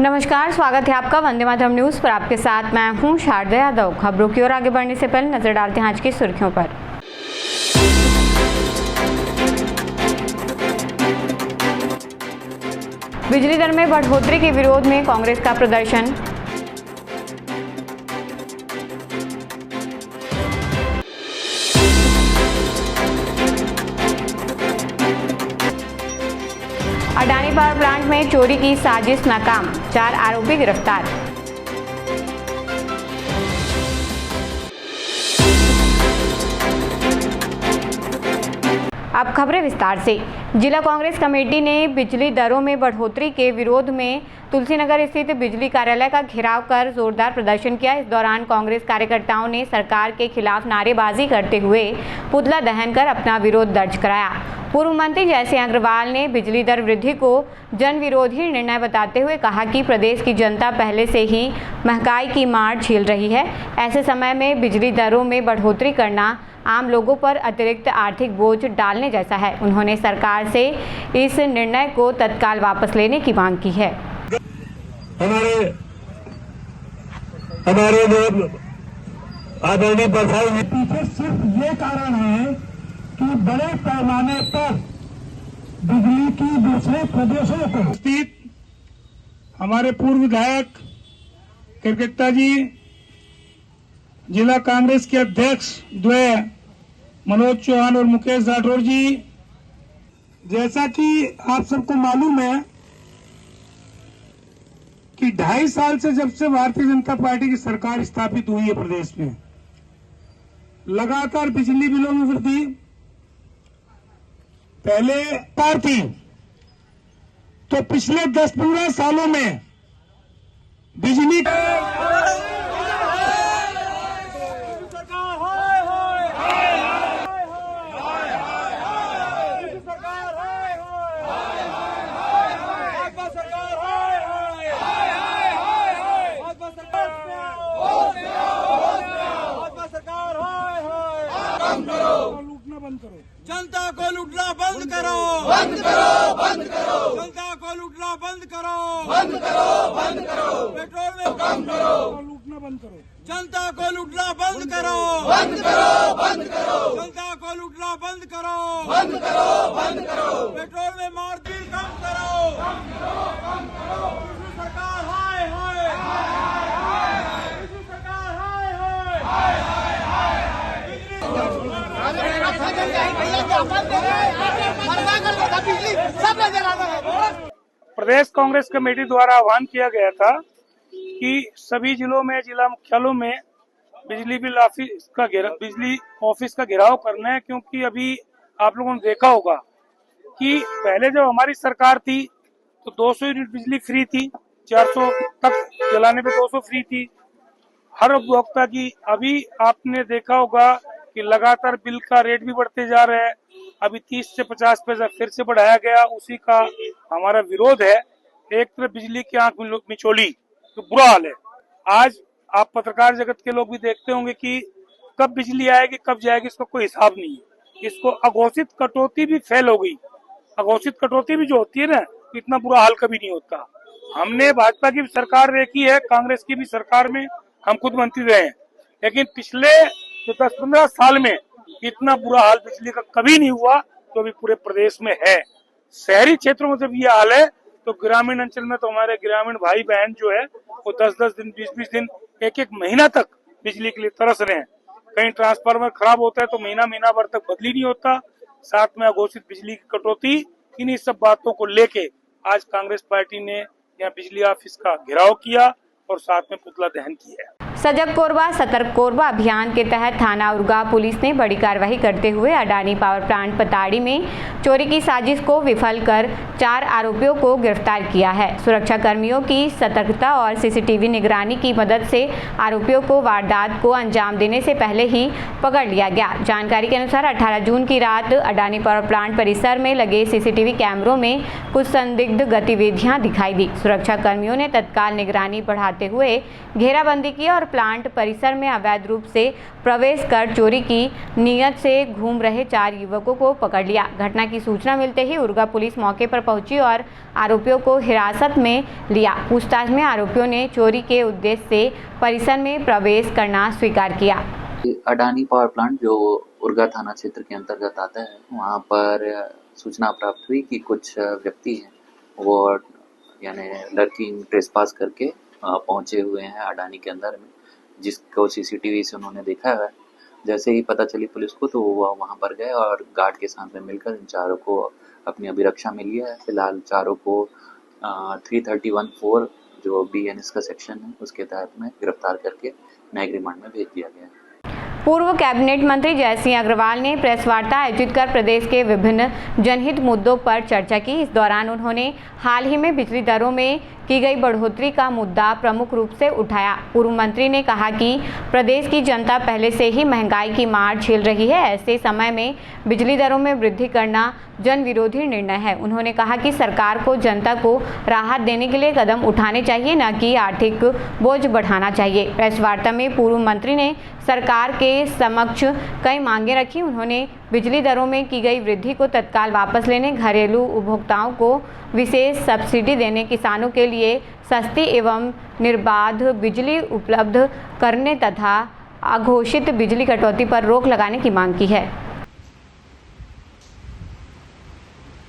नमस्कार, स्वागत है आपका वंदे मातरम न्यूज पर। आपके साथ मैं हूं शारदा यादव। खबरों की ओर आगे बढ़ने से पहले नजर डालते हैं आज की सुर्खियों पर। बिजली दर में बढ़ोतरी के विरोध में कांग्रेस का प्रदर्शन। अडानी पावर प्लांट में चोरी की साजिश नाकाम, 4 आरोपी गिरफ्तार। अब खबरें विस्तार से। जिला कांग्रेस कमेटी ने बिजली दरों में बढ़ोतरी के विरोध में तुलसीनगर स्थित बिजली कार्यालय का घेराव कर जोरदार प्रदर्शन किया। इस दौरान कांग्रेस कार्यकर्ताओं ने सरकार के खिलाफ नारेबाजी करते हुए पुतला दहन कर अपना विरोध दर्ज कराया। पूर्व मंत्री जयसिंह अग्रवाल ने बिजली दर वृद्धि को जन विरोधी निर्णय बताते हुए कहा कि प्रदेश की जनता पहले से ही महंगाई की मार झेल रही है। ऐसे समय में बिजली दरों में बढ़ोतरी करना आम लोगों पर अतिरिक्त आर्थिक बोझ डालने जैसा है। उन्होंने सरकार से इस निर्णय को तत्काल वापस लेने की मांग की है। हमारे आदरणीय प्रधान पीछे सिर्फ ये कारण है कि बड़े पैमाने पर बिजली की दूसरे प्रदेशों को स्थित हमारे पूर्व विधायक किरकिट्टा जी, जिला कांग्रेस के अध्यक्ष द्वय मनोज चौहान और मुकेश राठौर जी, जैसा कि आप सबको मालूम है कि 2.5 साल से जब से भारतीय जनता पार्टी की सरकार स्थापित हुई है प्रदेश में, लगातार बिजली बिलों में वृद्धि पहले पार थी, तो पिछले 10-15 सालों में बिजली लूटना बंद करो, जनता को लूटना बंद करो, बंद करो, बंद करो, जनता को लूटना बंद करो, बंद करो, बंद करो, पेट्रोल में कम करो, लूटना बंद करो, जनता को लूटना बंद करो, बंद करो, बंद करो, जनता को लूटना बंद करो, बंद करो, बंद करो, पेट्रोल में मार्जिन कम करो, कम करो, कम करो। सरकार हाय हाय, सरकार हाय हाय, प्रदेश कांग्रेस कमेटी द्वारा आह्वान किया गया था कि सभी जिलों में, जिला मुख्यालयों में बिजली ऑफिस का घेराव करना है, क्योंकि अभी आप लोगों ने देखा होगा कि पहले जब हमारी सरकार थी तो 200 यूनिट बिजली फ्री थी, 400 तक जलाने पे 200 फ्री थी हर उपभोक्ता की। अभी आपने देखा होगा कि लगातार बिल का रेट भी बढ़ते जा रहा है। अभी 30 से 50 पैसा फिर से बढ़ाया गया, उसी का हमारा विरोध है। एक तरफ बिजली की आंख मिचोली तो बुरा हाल है। आज आप पत्रकार जगत के लोग भी देखते होंगे कि कब बिजली आएगी कब जाएगी, इसका कोई हिसाब नहीं है। इसको अघोषित कटौती भी फेल हो गई। अघोषित कटौती भी जो होती है ना, इतना बुरा हाल कभी नहीं होता। हमने भाजपा की भी सरकार देखी है, कांग्रेस की भी सरकार में हम खुद मंत्री रहे हैं, लेकिन पिछले 10-15 साल में इतना बुरा हाल बिजली का कभी नहीं हुआ जो अभी पूरे प्रदेश में है। शहरी क्षेत्रों में जब ये हाल है तो ग्रामीण अंचल में तो हमारे ग्रामीण भाई बहन जो है वो 10-10 दिन, 20-20 दिन, 1-1 महीना तक बिजली के लिए तरस रहे हैं। कहीं ट्रांसफार्मर खराब होता है तो महीना भर तक बदली नहीं होता। साथ में अघोषित बिजली की कटौती, इन्हीं सब बातों को लेके आज कांग्रेस पार्टी ने यहाँ बिजली ऑफिस का घेराव किया और साथ में पुतला दहन किया। सजग कोरबा सतर्क कोरबा अभियान के तहत थाना उरगा पुलिस ने बड़ी कार्रवाई करते हुए अडानी पावर प्लांट पताड़ी में चोरी की साजिश को विफल कर 4 आरोपियों को गिरफ्तार किया है। सुरक्षा कर्मियों की सतर्कता और सीसीटीवी निगरानी की मदद से आरोपियों को वारदात को अंजाम देने से पहले ही पकड़ लिया गया। जानकारी के अनुसार 18 जून की रात अडानी पावर प्लांट परिसर में लगे सीसीटीवी कैमरों में कुछ संदिग्ध गतिविधियां दिखाई दी। सुरक्षा कर्मियों ने तत्काल निगरानी बढ़ाते हुए घेराबंदी की और प्लांट परिसर में अवैध रूप से प्रवेश कर चोरी की नीयत से घूम रहे 4 युवकों को पकड़ लिया। घटना की सूचना मिलते ही उरगा पुलिस मौके पर पहुंची और आरोपियों को हिरासत में लिया। पूछताछ में आरोपियों ने चोरी के उद्देश्य से परिसर में प्रवेश करना स्वीकार किया। अडानी पावर प्लांट जो उरगा थाना क्षेत्र के अंतर्गत आता है, वहाँ पर सूचना प्राप्त हुई कि कुछ व्यक्ति हैं वो यानी लड़की ट्रेसपास करके पहुंचे हुए हैं अडानी के अंदर में, जिसको सीसीटीवी से उन्होंने देखा है। जैसे ही पता चली पुलिस को तो वो वहाँ पर गए और गार्ड के साथ में मिलकर इन चारों को अपनी अभिरक्षा में लिया है। फिलहाल चारों को 33014 जो BNS का सेक्शन है उसके तहत में गिरफ्तार करके न्यायिक रिमांड में भेज दिया गया है। पूर्व कैबिनेट मंत्री जय सिंह अग्रवाल ने प्रेस वार्ता आयोजित कर प्रदेश के विभिन्न जनहित मुद्दों पर चर्चा की। इस दौरान उन्होंने हाल ही में बिजली दरों में की गई बढ़ोतरी का मुद्दा प्रमुख रूप से उठाया। पूर्व मंत्री ने कहा कि प्रदेश की जनता पहले से ही महंगाई की मार झेल रही है। ऐसे समय में बिजली दरों में वृद्धि करना जन विरोधी निर्णय है। उन्होंने कहा कि सरकार को जनता को राहत देने के लिए कदम उठाने चाहिए, न कि आर्थिक बोझ बढ़ाना चाहिए। प्रेस वार्ता में पूर्व मंत्री ने सरकार के समक्ष कई मांगे रखी। उन्होंने बिजली दरों में की गई वृद्धि को तत्काल वापस लेने, घरेलू उपभोक्ताओं को विशेष सब्सिडी देने, किसानों के लिए सस्ती एवं निर्बाध बिजली उपलब्ध करने तथा अघोषित बिजली कटौती पर रोक लगाने की मांग की है।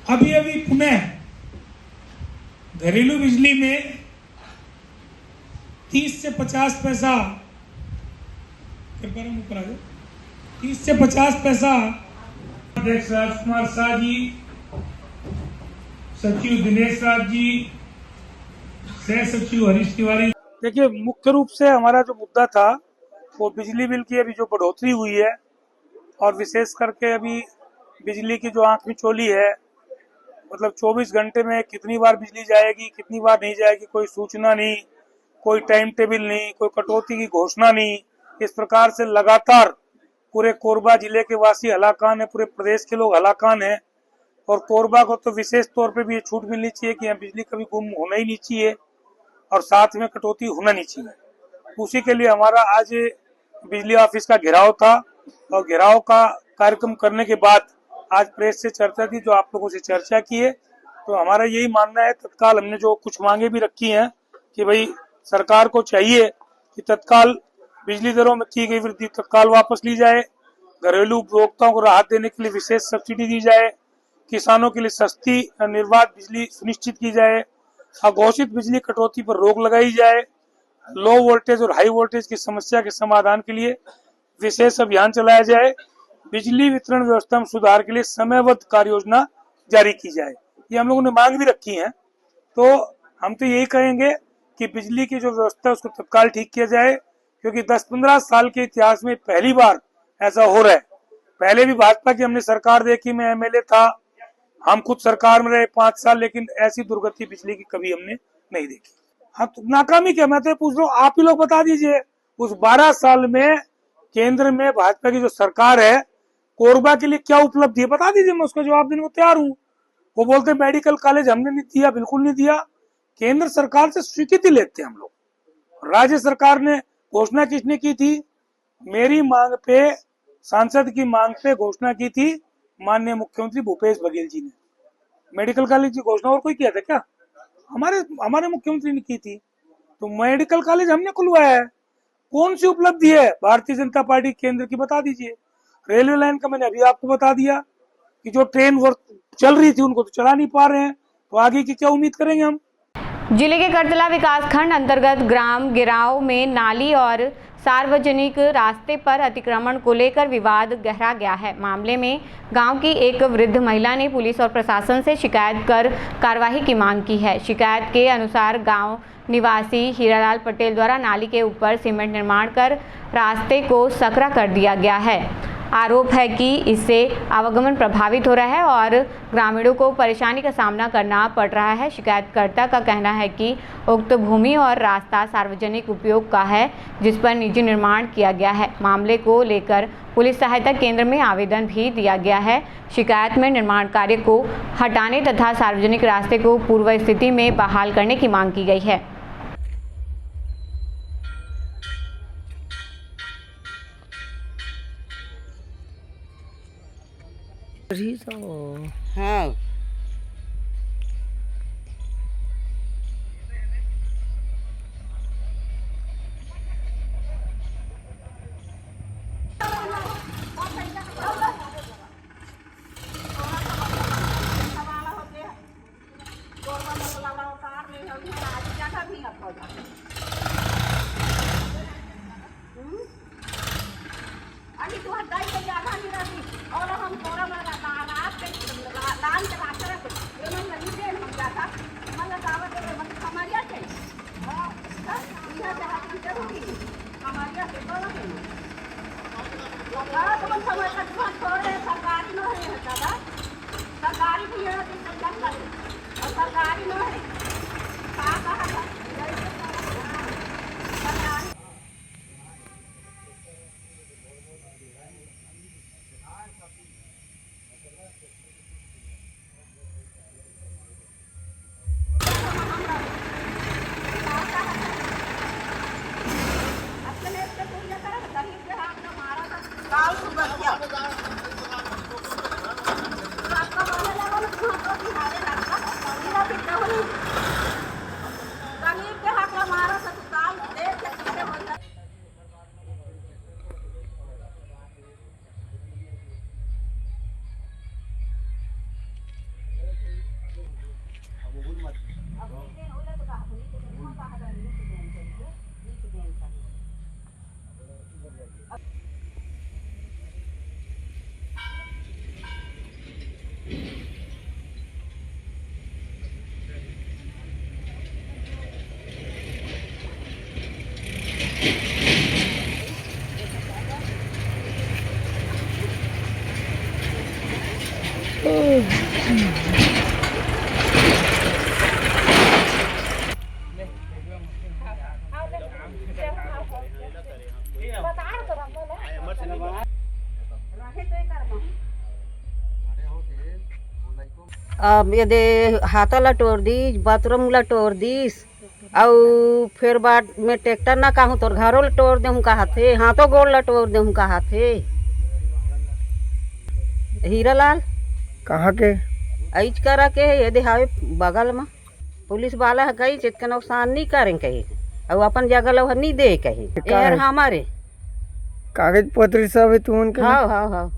अभी पुनः घरेलू बिजली में 30 से 50 पैसा 30 से 50 पैसा अध्यक्ष राजकुमार शाह जी, सचिव दिनेश राज जी, सह सचिव हरीश तिवारी। देखिए, मुख्य रूप से हमारा जो मुद्दा था वो बिजली बिल की अभी जो बढ़ोतरी हुई है और विशेष करके अभी बिजली की जो आंख मिचौली है, मतलब 24 घंटे में कितनी बार बिजली जाएगी, कितनी बार नहीं जाएगी, कोई सूचना नहीं, कोई टाइम टेबल नहीं, कोई कटौती की घोषणा नहीं। इस प्रकार से लगातार पूरे कोरबा जिले के वासी हलाकान है, पूरे प्रदेश के लोग हलाकान है। और कोरबा को तो विशेष तौर पे भी ये छूट मिलनी चाहिए कि यहाँ बिजली कभी गुम होना ही नहीं चाहिए और साथ में कटौती होना नहीं चाहिए। उसी के लिए हमारा आज बिजली ऑफिस का घेराव था और घेराव का कार्यक्रम करने के बाद आज प्रेस से चर्चा थी, जो आप लोगों से चर्चा की है। तो हमारा यही मानना है, तत्काल हमने जो कुछ मांगे भी रखी हैं कि भाई सरकार को चाहिए कि तत्काल बिजली दरों में की गई वृद्धि तत्काल वापस ली जाए, घरेलू उपभोक्ताओं को राहत देने के लिए विशेष सब्सिडी दी जाए, किसानों के लिए सस्ती निर्बाध बिजली सुनिश्चित की जाए, अघोषित बिजली कटौती पर रोक लगाई जाए, लो वोल्टेज और हाई वोल्टेज की समस्या के समाधान के लिए विशेष अभियान चलाया जाए, बिजली वितरण व्यवस्था में सुधार के लिए समयबद्ध कार्य योजना जारी की जाए। ये हम लोगों ने मांग भी रखी है। तो हम तो यही कहेंगे कि बिजली की जो व्यवस्था है उसको तत्काल ठीक किया जाए, क्योंकि 10-15 साल के इतिहास में पहली बार ऐसा हो रहा है। पहले भी भाजपा की हमने सरकार देखी, मैं MLA था, हम खुद सरकार में रहे 5 साल, लेकिन ऐसी दुर्गति बिजली की कभी हमने नहीं देखी। हाँ, तो नाकामी क्या, मैं तो पूछ रहा हूँ, आप ही लोग बता दीजिए, उस 12 साल में केंद्र में भाजपा की जो सरकार है, कोरबा के लिए क्या उपलब्धि है, बता दीजिए, मैं उसका जवाब देने को तैयार हूँ। वो बोलते मेडिकल कॉलेज हमने नहीं दिया, बिल्कुल नहीं दिया। केंद्र सरकार से स्वीकृति लेते हैं हम लोग। राज्य सरकार ने घोषणा किसने की थी? मेरी मांग पे, सांसद की मांग पे घोषणा की थी माननीय मुख्यमंत्री भूपेश बघेल जी ने। मेडिकल कॉलेज की घोषणा और कोई किया था क्या? हमारे मुख्यमंत्री ने की थी। तो मेडिकल कॉलेज हमने खुलवाया है। कौन सी उपलब्धि है भारतीय जनता पार्टी केंद्र की, बता दीजिए। रेलवे लाइन का मैंने अभी आपको बता दिया कि जो ट्रेन चल रही थी उनको तो चला नहीं पा रहे हैं, तो आगे की क्या उम्मीद करेंगे हम। जिले के करतला विकासखंड अंतर्गत ग्राम गिराव में नाली और सार्वजनिक रास्ते पर अतिक्रमण को लेकर विवाद गहरा गया है। मामले में गांव की एक वृद्ध महिला ने पुलिस और प्रशासन से शिकायत कर कार्रवाई की मांग की है। शिकायत के अनुसार गांव निवासी हीरालाल पटेल द्वारा नाली के ऊपर सीमेंट निर्माण कर रास्ते को सकरा कर दिया गया है। आरोप है कि इससे आवागमन प्रभावित हो रहा है और ग्रामीणों को परेशानी का सामना करना पड़ रहा है। शिकायतकर्ता का कहना है कि उक्त भूमि और रास्ता सार्वजनिक उपयोग का है, जिस पर निजी निर्माण किया गया है। मामले को लेकर पुलिस सहायता केंद्र में आवेदन भी दिया गया है। शिकायत में निर्माण कार्य को हटाने तथा सार्वजनिक रास्ते को पूर्व स्थिति में बहाल करने की मांग की गई है। हाँ सरकारी भी है सरकारी न है अब यदि हाथला टोर दीस बाथरूम ला टोर दीस और फिर बाद में ट्रैक्टर ना कहूँ तोर घरों ला टोर देहूँ कहा थे हाथों गोड़ ला टोर देहूँ कहा थे। हीरालाल कहाँ के ऐज करा के यदि हावे बगल में पुलिस वाला है कही चित के नुकसान नहीं करें कही और अपन जगह लो नहीं दे कही यार हमारे कागज पत्र सब है तू उनके हाँ हाँ हाँ।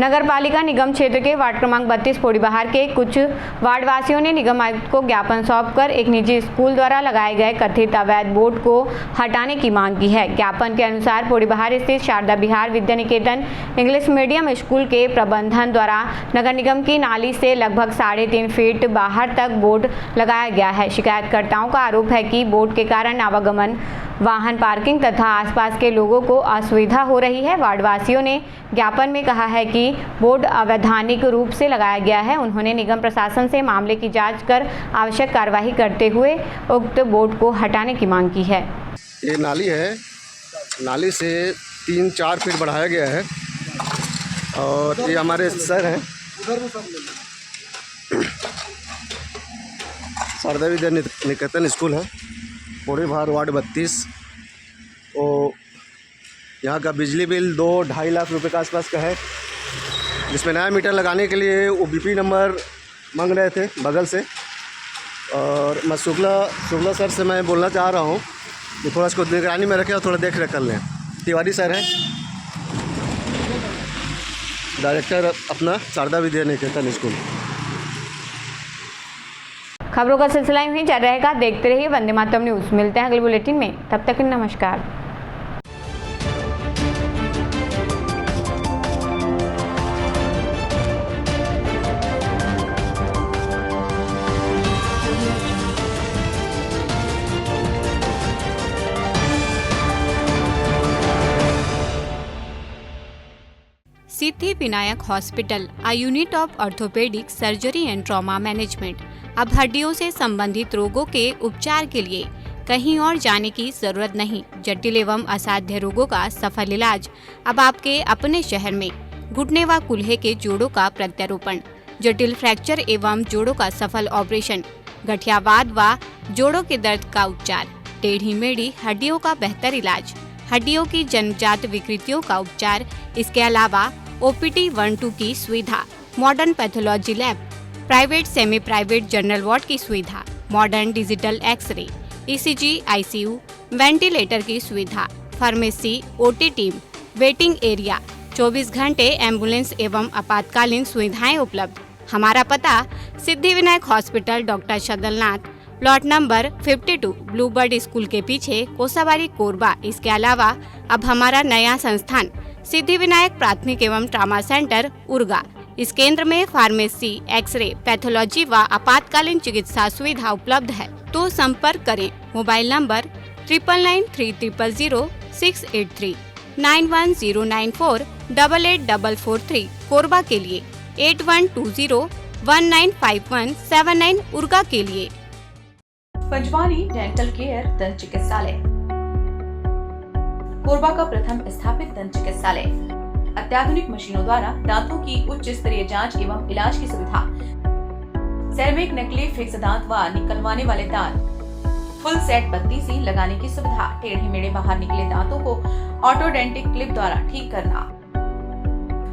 नगर पालिका निगम क्षेत्र के वार्ड क्रमांक 32 पोड़ी बहार के कुछ वार्ड वासियों ने निगम आयुक्त को ज्ञापन सौंपकर एक निजी स्कूल द्वारा लगाए गए कथित अवैध बोर्ड को हटाने की मांग की है। ज्ञापन के अनुसार पोड़ी बहार स्थित शारदा विहार Vidya Niketan English medium school के प्रबंधन द्वारा नगर निगम की नाली से लगभग 3.5 फीट बाहर तक बोर्ड लगाया गया है। शिकायतकर्ताओं का आरोप है कि बोर्ड के कारण आवागमन, वाहन पार्किंग तथा आसपास के लोगों को असुविधा हो रही है। वार्डवासियों ने ज्ञापन में कहा है कि बोर्ड अवैधानिक रूप से लगाया गया है। उन्होंने निगम प्रशासन से मामले की जांच कर आवश्यक कार्रवाई करते हुए उक्त बोर्ड को हटाने की मांग की है। ये नाली है, नाली से 3-4 फीट बढ़ाया गया है और ये हमारे सर हैं शारदा विद्या निकेतन स्कूल है पोड़ी बहार वार्ड 32। तो यहाँ का बिजली बिल 2-2.5 लाख रुपए के आसपास का है, जिसमें नया मीटर लगाने के लिए OBP नंबर मांग रहे थे बगल से। और मैं शुक्ला सर से मैं बोलना चाह रहा हूँ कि थोड़ा इसको निगरानी में रखें और थोड़ा देख रेख कर लें। तिवारी सर हैं डायरेक्टर अपना शारदा विद्या निकेतन स्कूल। खबरों का सिलसिला यूं ही जारी रहेगा। देखते रहिए वंदे मातरम न्यूज़। मिलते हैं अगले बुलेटिन में, तब तक नमस्कार। Siddhi Vinayak hospital, a unit of orthopaedic surgery and trauma management. अब हड्डियों से संबंधित रोगों के उपचार के लिए कहीं और जाने की जरूरत नहीं। जटिल एवं असाध्य रोगों का सफल इलाज अब आपके अपने शहर में। घुटने व कूल्हे के जोड़ों का प्रत्यारोपण, जटिल फ्रैक्चर एवं जोड़ों का सफल ऑपरेशन, गठियावाद व जोड़ों के दर्द का उपचार, टेढ़ी मेढ़ी हड्डियों का बेहतर इलाज, हड्डियों की जन्मजात विकृतियों का उपचार। इसके अलावा OPD 1-2 की सुविधा, modern pathology lab, private semi private general ward की सुविधा, modern digital xray, ECG, ICU, ventilator की सुविधा, pharmacy, OT team, waiting area, 24 घंटे एम्बुलेंस एवं आपातकालीन सुविधाएं उपलब्ध। हमारा पता Siddhivinayak hospital, doctor Shadalnath, plot number 52, Bluebird school के पीछे, कोसाबारी, कोरबा। इसके अलावा अब हमारा नया संस्थान सिद्धिविनायक प्राथमिक एवं ट्रामा सेंटर, उर्गा। इस केंद्र में फार्मेसी, एक्सरे, पैथोलॉजी व आपातकालीन चिकित्सा सुविधा उपलब्ध है। तो संपर्क करें। मोबाइल नंबर 9993000683, 9109488443, कोरबा के लिए 8120195179, उर्गा के लिए। पंजवानी डेंटल केयर दंत चिकित्सालय, कोरबा का प्रथम स्थापित दंत चिकित्सालय। अत्याधुनिक मशीनों द्वारा दांतों की उच्च स्तरीय जांच एवं इलाज की सुविधा, सेरेमिक नकली फिक्स दांत व निकलवाने वाले दांत, फुल सेट बत्ती सी लगाने की सुविधा, टेढ़े मेढ़े बाहर निकले दांतों को ऑटोडेंटिक क्लिप द्वारा ठीक करना,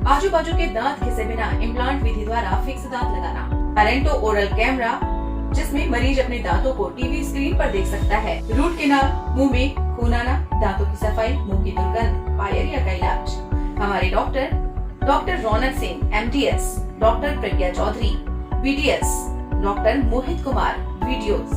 आजू बाजू के दांत घिसे बिना इम्प्लांट विधि द्वारा फिक्स दांत लगाना, अरेंटो ओरल कैमरा जिसमें मरीज अपने दांतों को टीवी स्क्रीन पर देख सकता है, रूट केनाल, मुंह में खून आना, दांतों की सफाई, मुंह की दुर्गंध, पायरिया का इलाज। हमारे डॉक्टर रौनक सिंह MDS, डॉक्टर प्रज्ञा Chaudhary BDS, doctor Mohit Kumar videos.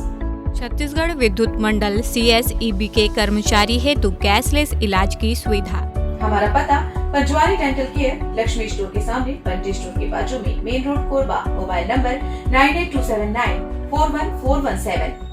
Chhattisgarh विद्युत मंडल CSEB के कर्मचारी हेतु कैशलेस इलाज की सुविधा। हमारा पता Panjwani dental care, Lakshmi store के सामने, पंजी स्टोर के बाजू में, main road, Korba. Mobile number 9827941417।